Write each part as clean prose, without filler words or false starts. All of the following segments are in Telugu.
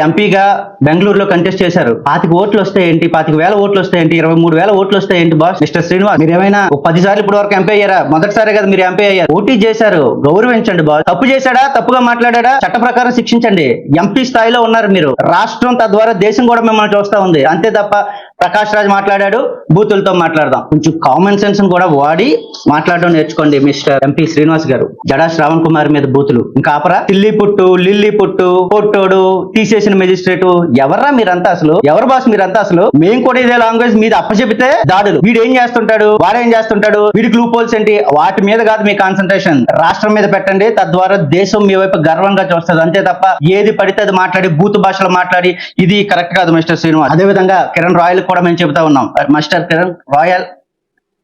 ఎంపీగా బెంగళూరులో కంటెస్ట్ చేశారు. 25 ఓట్లు వస్తే ఏంటి, 25,000 ఓట్లు వస్తే ఏంటి, 23,000 ఓట్లు వస్తే ఏంటి బాస్? మిస్టర్ శ్రీనివాస్, మీరు ఏమైనా 10 సార్లు ఇప్పటి వరకు ఎంపీ అయ్యారా? మొదటిసారి కదా మీరు ఎంపీ అయ్యారు. పోటీ చేశారు, గౌరవించండి బాస్. తప్పు చేశాడా, తప్పుగా మాట్లాడా, చట్ట ప్రకారం శిక్షించండి. ఎంపీ స్థాయిలో ఉన్నారు మీరు. రాష్ట్రం తద్వారా దేశం కూడా మిమ్మల్ని చూస్తా ఉంది. అంతే తప్ప ప్రకాష్ రాజ్ మాట్లాడాడు, బూతులతో మాట్లాడదాం. కొంచెం కామన్ సెన్స్ కూడా వాడి మాట్లాడడం నేర్చుకోండి మిస్టర్ ఎంపీ శ్రీనివాస్ గారు. జడా శ్రావణ్ కుమార్ మీద బూతులు ఇంకా ఆపరా? లిల్లీ పుట్టు, లిల్లీ పుట్టు, పొట్టోడు, తీసేసిన మెజిస్ట్రేటు, ఎవర్రా మీరంతా అసలు? ఎవరు బాస్ మీరంతా అసలు? మేము కూడా ఇదే లాంగ్వేజ్ మీద అప్పచెపితే దాడులు. వీడు ఏం చేస్తుంటాడు, వాడేం చేస్తుంటాడు, వీడికి లూప్ హోల్స్ ఏంటి, వాటి మీద కాదు మీ కాన్సన్ట్రేషన్. రాష్ట్రం మీద పెట్టండి, తద్వారా దేశం మీ వైపు గర్వంగా చూస్తుంది. అంతే తప్ప ఏది పడితే అది మాట్లాడి బూతు భాషలో మాట్లాడి ఇది కరెక్ట్ కాదు మిస్టర్ శ్రీనివాస్. అదే విధంగా కిరణ్ రాయల్ కూడా మేము చెబుతా ఉన్నాం. Mister Kiran Royal,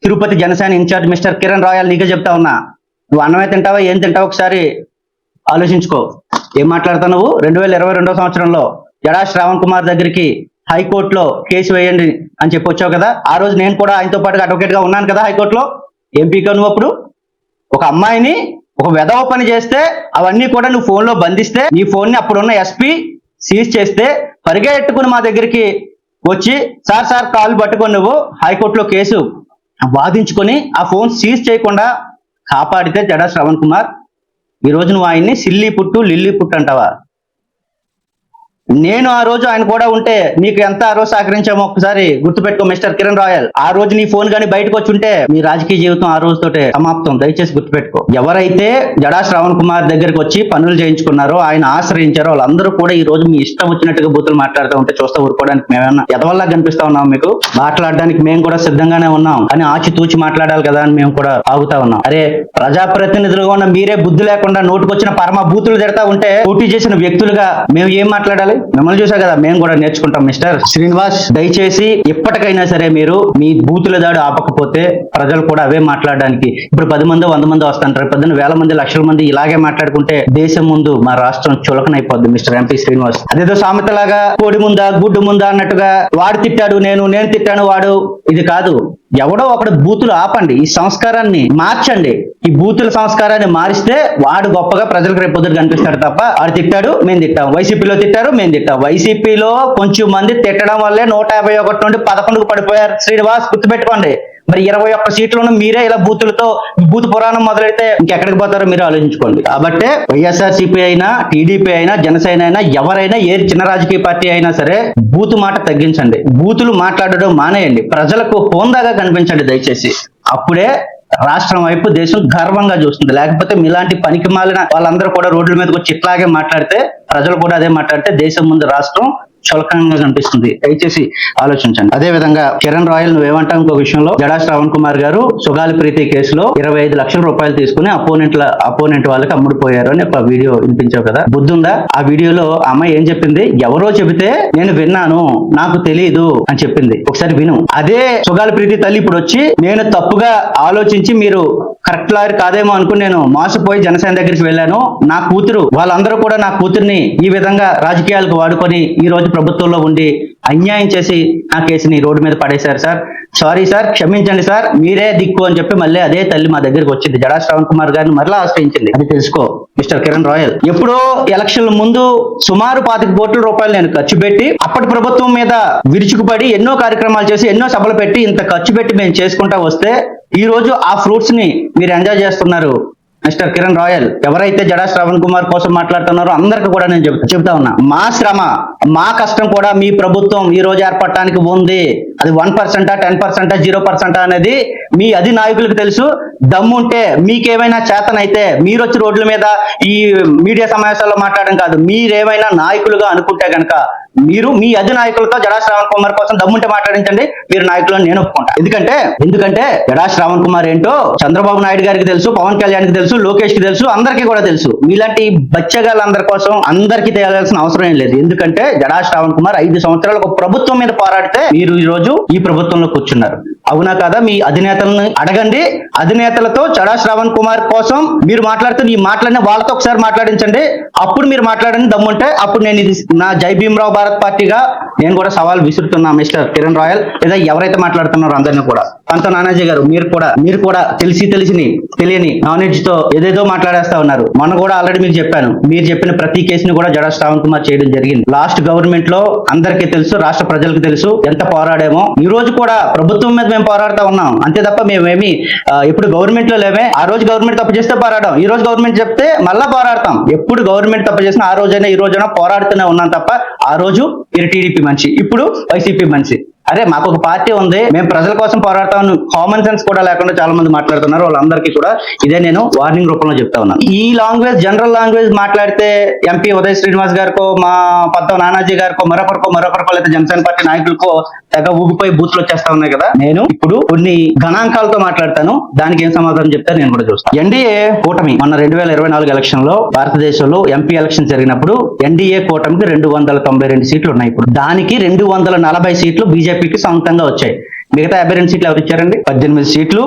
Tirupati Janasena incharge mister Kiran Royal, నీకే చెప్తా ఉన్నా, నువ్వు అన్నమే తింటావా ఏం తింటావా ఒకసారి ఆలోచించుకో. ఏం మాట్లాడతావు నువ్వు? 2022 సంవత్సరంలో జడా శ్రావణ్ కుమార్ దగ్గరికి హైకోర్టులో కేసు వేయండి అని చెప్పి వచ్చావు కదా. ఆ రోజు నేను కూడా ఆయనతో పాటుగా అడ్వకేట్ గా ఉన్నాను కదా హైకోర్టులో. ఎంపీగా నువ్వు అప్పుడు ఒక అమ్మాయిని ఒక వెధవ పని చేస్తే అవన్నీ కూడా నువ్వు ఫోన్ లో బంధిస్తే, నీ ఫోన్ ని అప్పుడున్న ఎస్పీ సీజ్ చేస్తే పరిగెట్టుకుని మా దగ్గరికి వచ్చి సార్ కాల్ పట్టుకొని నువ్వు హైకోర్టులో కేసు వాదించుకొని ఆ ఫోన్ సీజ్ చేయకుండా కాపాడితే జడా శ్రవణ్ కుమార్, ఈ రోజు నువ్వు ఆయన్ని సిల్లీ పుట్టు లిల్లీ పుట్టు అంటావా? నేను ఆ రోజు ఆయన కూడా ఉంటే నీకు ఎంత ఆ రోజు సహకరించామో ఒకసారి గుర్తుపెట్టుకో మిస్టర్ కిరణ్ రాయల్. ఆ రోజు నీ ఫోన్ కానీ బయటకు వచ్చి ఉంటే మీ రాజకీయ జీవితం ఆ రోజుతోటే సమాప్తం. దయచేసి గుర్తుపెట్టుకో. ఎవరైతే జడా శ్రావణ్ కుమార్ దగ్గరికి వచ్చి పనులు చేయించుకున్నారో, ఆయన ఆశ్రయించారో, వాళ్ళందరూ కూడా ఈ రోజు మీ ఇష్టం వచ్చినట్టుగా బూతులు మాట్లాడుతూ ఉంటే చూస్తూ ఊరుకోవడానికి మేమేమన్నా ఎదవల్లా కనిపిస్తా ఉన్నాం మీకు? మాట్లాడడానికి మేము కూడా సిద్ధంగానే ఉన్నాం, కానీ ఆచితూచి మాట్లాడాలి కదా అని మేము కూడా ఆగుతా ఉన్నాం. అరే, ప్రజాప్రతినిధులుగా ఉన్న మీరే బుద్ధి లేకుండా నోటుకొచ్చిన పరమ బూతులు తిడతా ఉంటే పోటీ చేసిన వ్యక్తులుగా మేము ఏం మాట్లాడాలి? మిమ్మల్ని చూసా కదా మేము కూడా నేర్చుకుంటాం. మిస్టర్ శ్రీనివాస్, దయచేసి ఎప్పటికైనా సరే మీరు మీ బూతుల దాడి ఆపకపోతే ప్రజలు కూడా అవే మాట్లాడడానికి, ఇప్పుడు 10 మంది 100 మంది వస్తుంటారు, 10,000 మంది 1,00,000 మంది ఇలాగే మాట్లాడుకుంటే దేశం ముందు మా రాష్ట్రం చులకనైపోద్ది మిస్టర్ ఎంపీ శ్రీనివాస్. అదేదో సామెతలాగా కోడి ముందా గుడ్డు ముందా అన్నట్టుగా వాడు తిట్టాడు నేను తిట్టాను వాడు, ఇది కాదు. ఎవడో ఒకడు బూతులు ఆపండి. ఈ సంస్కారాన్ని మార్చండి. ఈ బూతుల సంస్కారాన్ని మారిస్తే వాడు గొప్పగా ప్రజలకు రేపు పొద్దుట కనిపిస్తాడు తప్ప వాడు తిట్టాడు మేము తిట్టాం, వైసీపీలో తిట్టారు మేము తిట్టాం. వైసీపీలో కొంచెం మంది తిట్టడం వల్లే 151 నుండి 11కు పడిపోయారు శ్రీనివాస్, గుర్తుపెట్టుకోండి. మరి 21 సీట్లను మీరే ఇలా బూతులతో బూతు పురాణం మొదలెడితే ఇంకెక్కడికి పోతారో మీరు ఆలోచించుకోండి. కాబట్టి వైఎస్ఆర్సీపీ అయినా, టీడీపీ అయినా, జనసేన అయినా, ఎవరైనా ఏ చిన్న రాజకీయ పార్టీ అయినా సరే బూతు మాట తగ్గించండి. బూతులు మాట్లాడడం మానేయండి. ప్రజలకు హోందాగా కనిపించండి దయచేసి. అప్పుడే రాష్ట్రం వైపు దేశం గర్వంగా చూస్తుంది. లేకపోతే మీలాంటి పనికి మాలిన వాళ్ళందరూ కూడా రోడ్ల మీదకి వచ్చి ఇట్లాగే మాట్లాడితే, ప్రజలు కూడా అదే మాట్లాడితే దేశం ముందు రాష్ట్రం చులకనంగా కనిపిస్తుంది. దయచేసి ఆలోచించండి. అదే విధంగా కిరణ్ రాయల్ నువ్వేమంటావు ఇంకో విషయంలో, జడా శ్రావణ్ కుమార్ గారు సుగాలి ప్రీతి కేసులో 25 లక్షల రూపాయలు తీసుకుని అపోనెంట్ వాళ్ళకి అమ్ముడుపోయారు అని ఒక వీడియో వినిపించావు కదా, బుద్ధుందా? ఆ వీడియోలో అమ్మాయి ఏం చెప్పింది? ఎవరో చెబితే నేను విన్నాను, నాకు తెలియదు అని చెప్పింది. ఒకసారి విను. అదే సుగాలి ప్రీతి తల్లి ఇప్పుడు వచ్చి నేను తప్పుగా ఆలోచించి మీరు కరెక్ట్ లాయర్ కాదేమో అనుకుని నేను మోసపోయి జనసేన దగ్గరికి వెళ్ళాను, నా కూతురు వాళ్ళందరూ కూడా నా కూతుర్ని ఈ విధంగా రాజకీయాలకు వాడుకొని ఈ రోజు ప్రభుత్వంలో ఉండి అన్యాయం చేసి నా కేసుని రోడ్డు మీద పడేశారు సార్, సారీ సార్, క్షమించండి సార్, మీరే దిక్కు అని చెప్పి మళ్ళీ అదే తల్లి మా దగ్గరికి వచ్చింది. జడా శ్రావణ్ కుమార్ గారిని మరలా ఆశ్రయించింది. అది తెలుసుకో మిస్టర్ కిరణ్ రాయల్. ఎప్పుడో ఎలక్షన్ల ముందు సుమారు 25 కోట్ల రూపాయలు నేను ఖర్చు పెట్టి అప్పటి ప్రభుత్వం మీద విరుచుకుపడి ఎన్నో కార్యక్రమాలు చేసి ఎన్నో సభలు పెట్టి ఇంత ఖర్చు పెట్టి మేము చేసుకుంటా వస్తే ఈ రోజు ఆ ఫ్రూట్స్ ని మీరు ఎంజాయ్ చేస్తున్నారు మిస్టర్ కిరణ్ రాయల్. ఎవరైతే జడా శ్రావణ్ కుమార్ కోసం మాట్లాడుతున్నారో అందరికీ కూడా నేను చెప్తా ఉన్నా, మా శ్రమ మా కష్టం కూడా మీ ప్రభుత్వం ఈ రోజు ఏర్పడటానికి ఉంది. అది 1%, 10%, 0% అనేది మీ అధినాయకులకు తెలుసు. దమ్ముంటే మీకేమైనా చేతనైతే మీరు వచ్చి రోడ్ల మీద ఈ మీడియా సమావేశాల్లో మాట్లాడడం కాదు, మీరేమైనా నాయకులుగా అనుకుంటే కనుక మీరు మీ అధినాయకులతో జడా శ్రావణ్ కుమార్ కోసం దమ్ముంటే మాట్లాడించండి. మీరు నాయకులను నేను ఒప్పుకుంటా. ఎందుకంటే జడా శ్రావణ్ కుమార్ ఏంటో చంద్రబాబు నాయుడు గారికి తెలుసు, పవన్ కళ్యాణ్ కి తెలుసు, లోకేష్ కి తెలుసు, అందరికీ కూడా తెలుసు. మీలాంటి బచ్చగాళ్ళందరి కోసం అందరికీ తెలియాల్సిన అవసరం ఏం లేదు. ఎందుకంటే జడా శ్రావణ్ కుమార్ 5 సంవత్సరాలు ఒక ప్రభుత్వం మీద పోరాడితే మీరు ఈ రోజు ఈ ప్రభుత్వంలో కూర్చున్నారు. అవునా కాదా? మీ అధినేతలను అడగండి. అధినేతలతో చడా శ్రావణ్ కుమార్ కోసం మీరు మాట్లాడుతున్న ఈ మాటలన్నీ వాళ్ళతో ఒకసారి మాట్లాడించండి. అప్పుడు మీరు మాట్లాడండి దమ్ముంటే. అప్పుడు నేను ఇది నా జై భీమరావు భారత్ పార్టీగా నేను కూడా సవాల్ విసురుతున్నా మిస్టర్ కిరణ్ రాయల్, లేదా ఎవరైతే మాట్లాడుతున్నారో అందరినీ కూడా. పంత నానాజీ గారు, మీరు కూడా తెలియని నాలెడ్జ్ తో ఏదేదో మాట్లాడేస్తా ఉన్నారు. మొన్న కూడా ఆల్రెడీ మీకు చెప్పాను, మీరు చెప్పిన ప్రతి కేసుని కూడా జడా శ్రావణ్ కుమార్ చేయడం జరిగింది. లాస్ట్ గవర్నమెంట్ లో అందరికీ తెలుసు, రాష్ట్ర ప్రజలకు తెలుసు ఎంత పోరాడామో. ఈ రోజు కూడా ప్రభుత్వం మీద మేము పోరాడుతూ ఉన్నాం, అంతే తప్ప మేమేమి ఇప్పుడు గవర్నమెంట్ లో లేమే. ఆ రోజు గవర్నమెంట్ తప్పు చేస్తే పోరాడాం, ఈ రోజు గవర్నమెంట్ చెప్తే మళ్ళా పోరాడతాం. ఎప్పుడు గవర్నమెంట్ తప్పు చేసినా ఆ రోజైనా ఈ రోజైనా పోరాడుతూనే ఉన్నాం తప్ప, ఆ రోజు మీరు టీడీపీ మనిషి, ఇప్పుడు వైసీపీ మనిషి. అరే మాకు ఒక పార్టీ ఉంది, మేము ప్రజల కోసం పోరాడతామని కామన్ సెన్స్ కూడా లేకుండా చాలా మంది మాట్లాడుతున్నారు. వాళ్ళందరికీ కూడా ఇదే నేను వార్నింగ్ రూపంలో చెప్తా ఉన్నాను. ఈ లాంగ్వేజ్, జనరల్ లాంగ్వేజ్ మాట్లాడితే ఎంపీ ఉదయ్ శ్రీనివాస్ గారికో, మా పద్మ నానాజీ గారికో, మరొకరికో లేదా జనసేన పార్టీ నాయకులకో తెగ ఊగిపోయి బూత్లు వచ్చేస్తా ఉన్నాయి కదా. నేను ఇప్పుడు కొన్ని గణాంకాలతో మాట్లాడతాను, దానికి ఏం సమాధానం చెప్తే నేను కూడా చూస్తాను. ఎన్డీఏ కూటమి మొన్న 2024 ఎలక్షన్ లో భారతదేశంలో ఎంపీ ఎలక్షన్ జరిగినప్పుడు ఎన్డీఏ కూటమికి 292 సీట్లు ఉన్నాయి. ఇప్పుడు దానికి 240 సీట్లు బీజేపీకి సొంతంగా వచ్చాయి. మిగతా 52 సీట్లు ఎవరు ఇచ్చారండి? 18 సీట్లు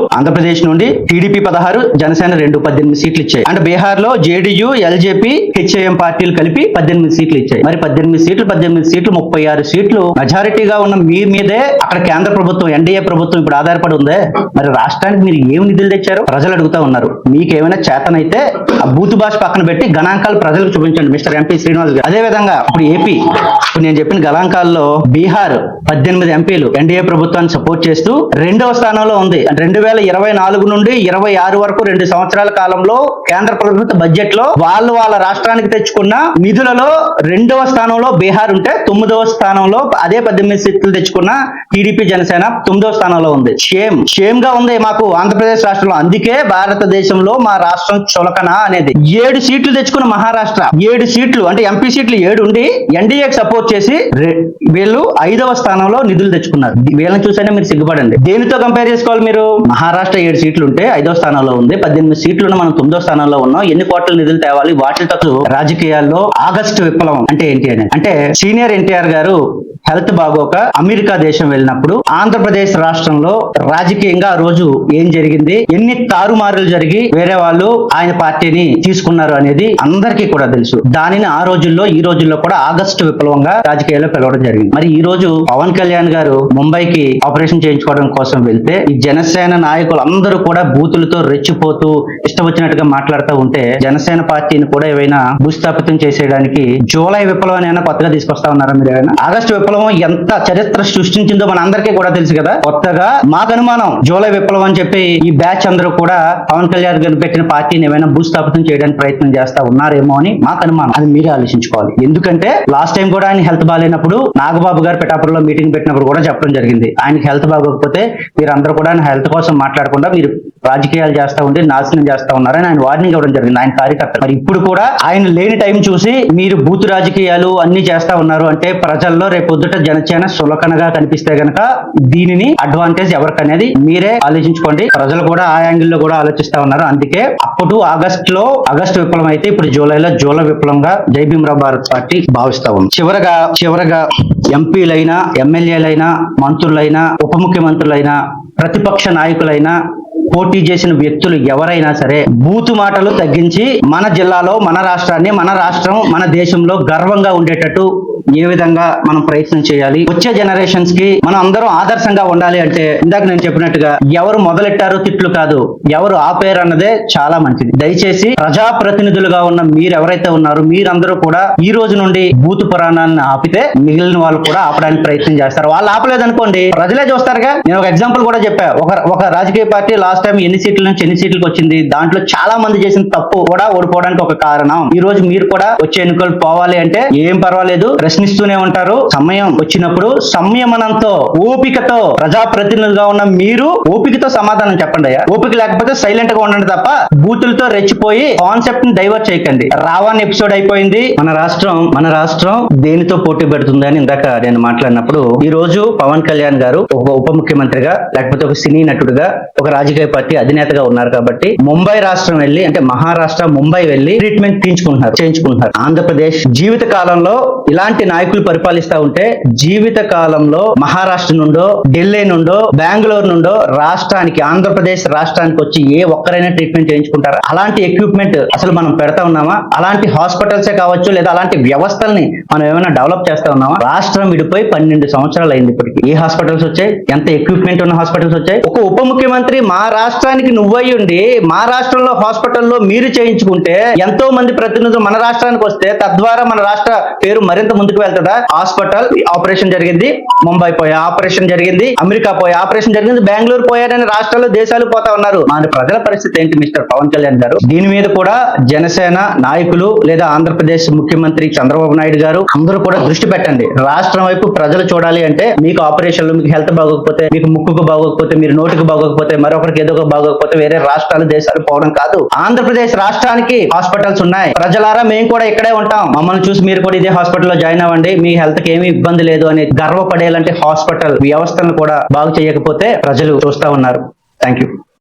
సీట్లు నుండి టీడీపీ 16, జనసేన 2, 18 సీట్లు ఇచ్చాయి. అంటే బీహార్ లో జేడీయూ, ఎల్జేపీ, హెచ్ఐఎం పార్టీలు కలిపి 18 సీట్లు ఇచ్చాయి. మరి 18 సీట్లు 36 సీట్లు మెజారిటీగా ఉన్న మీ మీదే అక్కడ కేంద్ర ప్రభుత్వం, ఎన్డీఏ ప్రభుత్వం ఇప్పుడు ఆధారపడి ఉందే. మరి రాష్ట్రానికి మీరు ఏమి నిధులు తెచ్చారు? ప్రజలు అడుగుతా ఉన్నారు. మీకు ఏమైనా చేతనైతే ఆ బూతు భాష పక్కన పెట్టి గణాంకాలు ప్రజలకు చూపించండి మిస్టర్ ఎంపీ శ్రీనివాస్ గారు. అదే విధంగా ఇప్పుడు ఏపీ, ఇప్పుడు నేను చెప్పిన గణాంకాల్లో బీహార్ 18 ఎంపీలు ఎన్డీఏ ప్రభుత్వాన్ని సపోర్ట్ చేస్తూ 2వ స్థానంలో ఉంది. 2024 నుండి 26 వరకు 2 సంవత్సరాల కాలంలో కేంద్ర ప్రభుత్వ బడ్జెట్ లో వాళ్ళ రాష్ట్రానికి తెచ్చుకున్న నిధులలో 2వ స్థానంలో బీహార్ ఉంటే 9వ స్థానంలో అదే 18 సీట్లు తెచ్చుకున్న టీడీపీ జనసేన 9వ స్థానంలో ఉంది. షేమ్ గా ఉంది మాకు ఆంధ్రప్రదేశ్ రాష్ట్రంలో. అందుకే భారతదేశంలో మా రాష్ట్రం చులకన అనేది. 7 సీట్లు తెచ్చుకున్న మహారాష్ట్ర, 7 సీట్లు అంటే ఎంపీ సీట్లు 7 ఉండి ఎన్డీఏకి సపోర్ట్ చేసి వీళ్ళు 5వ స్థానంలో నిధులు తెచ్చుకున్నారు. వీళ్ళని చూసైనా మీరు సిగ్గుపడండి. దేనితో కంపేర్ చేసుకోవాలి మీరు? మహారాష్ట్ర 7 సీట్లు ఉంటే 5వ స్థానంలో ఉంది, 18 సీట్లు మనం 9వ స్థానంలో ఉన్నాం. ఎన్ని కోట్ల నిధులు తేవాలి? వాటితో రాజకీయాల్లో ఆగస్టు విప్లవం అంటే ఏంటి అంటే సీనియర్ ఎన్టీఆర్ గారు హెల్త్ బాగోక అమెరికా దేశం వెళ్ళినప్పుడు ఆంధ్రప్రదేశ్ రాష్ట్రంలో రాజకీయంగా ఆ రోజు ఏం జరిగింది, ఎన్ని తారుమారులు జరిగి వేరే వాళ్ళు ఆయన పార్టీని తీసుకున్నారు అనేది అందరికీ కూడా తెలుసు. దానిని ఆ రోజుల్లో ఈ రోజుల్లో కూడా ఆగస్టు విప్లవంగా రాజకీయాల్లో పిలవడం జరిగింది. మరి ఈ రోజు పవన్ కళ్యాణ్ గారు ముంబైకి ఆపరేషన్ చేయించుకోవడం కోసం వెళ్తే ఈ జనసేన నాయకులు అందరూ కూడా బూతులతో రెచ్చిపోతూ ఇష్టం వచ్చినట్టుగా మాట్లాడుతూ ఉంటే జనసేన పార్టీని కూడా ఏవైనా భూస్థాపితం చేసేయడానికి జూలై విప్లవాన్ని ఏమైనా కొత్తగా తీసుకొస్తా ఉన్నారా మీరు? ఏమైనా ఆగస్టు విప్లవం ఎంత చరిత్ర సృష్టించిందో మన అందరికీ కూడా తెలుసు కదా. కొత్తగా మాకు అనుమానం జూలై విప్లవం అని చెప్పి ఈ బ్యాచ్ అందరూ కూడా పవన్ కళ్యాణ్ గారు పెట్టిన పార్టీని ఏమైనా భూస్థాపితం చేయడానికి ప్రయత్నం చేస్తా ఉన్నారేమో అని మాకు అనుమానం. అది మీరే ఆలోచించుకోవాలి. ఎందుకంటే లాస్ట్ టైం కూడా ఆయన హెల్త్ బాగాలేనప్పుడు నాగబాబు గారు పిఠాపురంలో మీటింగ్ పెట్టినప్పుడు కూడా చెప్పడం జరిగింది, ఆయనకి హెల్త్ బాగోకపోతే మీరు అందరూ కూడా ఆయన హెల్త్ కోసం మాట్లాడకుండా మీరు రాజకీయాలు చేస్తా ఉండి నాశనం చేస్తా ఉన్నారని ఆయన వార్నింగ్ ఇవ్వడం జరిగింది, ఆయన కార్యకర్త. మరి ఇప్పుడు కూడా ఆయన లేని టైం చూసి మీరు బూతు రాజకీయాలు అన్ని చేస్తా ఉన్నారు అంటే ప్రజల్లో రేపు జనసేన సులకనగా కనిపిస్తే గనక దీనిని అడ్వాంటేజ్ ఎవరికనేది మీరే ఆలోచించుకోండి. ప్రజలు కూడా ఆ యాంగిల్లో కూడా ఆలోచిస్తా ఉన్నారు. అందుకే అప్పుడు ఆగస్టు విప్లవం అయితే ఇప్పుడు జూలైలో జూలై విప్లవంగా జై భీమరావు భారత్ పార్టీ భావిస్తా ఉంది. చివరగా ఎంపీలైనా, ఎమ్మెల్యేలైనా, మంత్రులైనా, ఉప ముఖ్యమంత్రులైనా, ప్రతిపక్ష నాయకులైనా, పోటీ చేసిన వ్యక్తులు ఎవరైనా సరే బూతు మాటలు తగ్గించి మన జిల్లాలో మన రాష్ట్రాన్ని, మన రాష్ట్రం, మన దేశంలో గర్వంగా ఉండేటట్టు ఏ విధంగా మనం ప్రయత్నం చేయాలి, వచ్చే జనరేషన్స్ కి మనం అందరం ఆదర్శంగా ఉండాలి అంటే ఇందాక నేను చెప్పినట్టుగా ఎవరు మొదలెట్టారో తిట్లు కాదు, ఎవరు ఆపేరు అన్నదే చాలా మంచిది. దయచేసి ప్రజాప్రతినిధులుగా ఉన్న మీరు ఎవరైతే ఉన్నారో మీరందరూ కూడా ఈ రోజు నుండి బూతు పురాణాన్ని ఆపితే మిగిలిన వాళ్ళు కూడా ఆపడానికి ప్రయత్నం చేస్తారు. వాళ్ళు ఆపలేదనుకోండి ప్రజలే చూస్తారుగా. నేను ఒక ఎగ్జాంపుల్ కూడా చెప్పా. ఒక రాజకీయ పార్టీ లాస్ట్ టైం ఎన్ని సీట్ల నుంచి ఎన్ని సీట్లకు వచ్చింది, దాంట్లో చాలా మంది చేసిన తప్పు కూడా ఓడిపోవడానికి ఒక కారణం. ఈ రోజు మీరు కూడా వచ్చే ఎన్నికలు పోవాలి అంటే ఏం పర్వాలేదు, ప్రశ్నిస్తూనే ఉంటారు. సమయం వచ్చినప్పుడు సంయమనంతో, ఓపికతో, ప్రజాప్రతినిధులుగా ఉన్న మీరు ఓపికతో సమాధానం చెప్పండి అయ్యా. ఓపిక లేకపోతే సైలెంట్ గా ఉండండి తప్ప బూతులతో రెచ్చిపోయి కాన్సెప్ట్ ని డైవర్ట్ చేయకండి. రావణ్ ఎపిసోడ్ అయిపోయింది. మన రాష్ట్రం దేనితో పోటీ పెడుతుంది అని ఇందాక నేను మాట్లాడినప్పుడు ఈ రోజు పవన్ కళ్యాణ్ గారు ఒక ఉప ముఖ్యమంత్రిగా లేకపోతే ఒక సినీ నటుడుగా ఒక రాజకీయ పార్టీ అధినేతగా ఉన్నారు కాబట్టి ముంబై రాష్ట్రం వెళ్ళి అంటే మహారాష్ట్ర ముంబై వెళ్ళి ట్రీట్మెంట్ చేయించుకుంటున్నారు. ఆంధ్రప్రదేశ్ జీవిత కాలంలో ఇలాంటి ఇలాంటి నాయకులు పరిపాలిస్తా ఉంటే జీవిత కాలంలో మహారాష్ట్ర నుండో, ఢిల్లీ నుండో, బెంగళూరు నుండో రాష్ట్రానికి, ఆంధ్రప్రదేశ్ రాష్ట్రానికి వచ్చి ఏ ఒక్కరైనా ట్రీట్మెంట్ చేయించుకుంటారా? అలాంటి ఎక్విప్మెంట్ అసలు మనం పెడతా ఉన్నామా? అలాంటి హాస్పిటల్సే కావచ్చు, లేదా అలాంటి వ్యవస్థల్ని మనం ఏమైనా డెవలప్ చేస్తా ఉన్నామా? రాష్ట్రం విడిపోయి 12 సంవత్సరాలు అయింది. ఇప్పటికి ఏ హాస్పిటల్స్ వచ్చాయి? ఎంత ఎక్విప్మెంట్ ఉన్న హాస్పిటల్స్ వచ్చాయి? ఒక ఉప ముఖ్యమంత్రి మా రాష్ట్రానికి నువ్వయ్యుండి మా రాష్ట్రంలో హాస్పిటల్లో మీరు చేయించుకుంటే ఎంతో మంది ప్రతినిధులు మన రాష్ట్రానికి వస్తే తద్వారా మన రాష్ట్ర పేరు మరింత ముందుకు వెళ్తుందా? హాస్పిటల్ ఆపరేషన్ జరిగింది, ముంబై పోయే ఆపరేషన్ జరిగింది, అమెరికా పోయే ఆపరేషన్ జరిగింది, బెంగళూరు పోయారని రాష్ట్రాలు దేశాలు పోతా ఉన్నారు. మన ప్రజల పరిస్థితి ఏంటి మిస్టర్ పవన్ కళ్యాణ్ గారు? దీని మీద కూడా జనసేన నాయకులు లేదా ఆంధ్రప్రదేశ్ ముఖ్యమంత్రి చంద్రబాబు నాయుడు గారు అందరూ కూడా దృష్టి పెట్టండి. రాష్ట్రం వైపు ప్రజలు చూడాలి అంటే మీకు ఆపరేషన్లు, మీకు హెల్త్ బాగోకపోతే, మీకు ముక్కుకు బాగోకపోతే, మీరు నోటికి బాగోకపోతే, మరొకరికి ఏదో ఒక బాగోకపోతే వేరే రాష్ట్రాలు దేశాలు పోవడం కాదు. ఆంధ్రప్రదేశ్ రాష్ట్రానికి హాస్పిటల్స్ ఉన్నాయి. ప్రజలారా మేము కూడా ఇక్కడే ఉంటాం, మమ్మల్ని చూసి మీరు కూడా ఇదే హాస్పిటల్లో జాయిన్ అవ్వండి, మీ హెల్త్ కి ఏమీ ఇబ్బంది లేదు అని గర్వపడేలాంటి హాస్పిటల్ వ్యవస్థలను కూడా బాగు చేయకపోతే ప్రజలు చూస్తా ఉన్నారు. Thank you.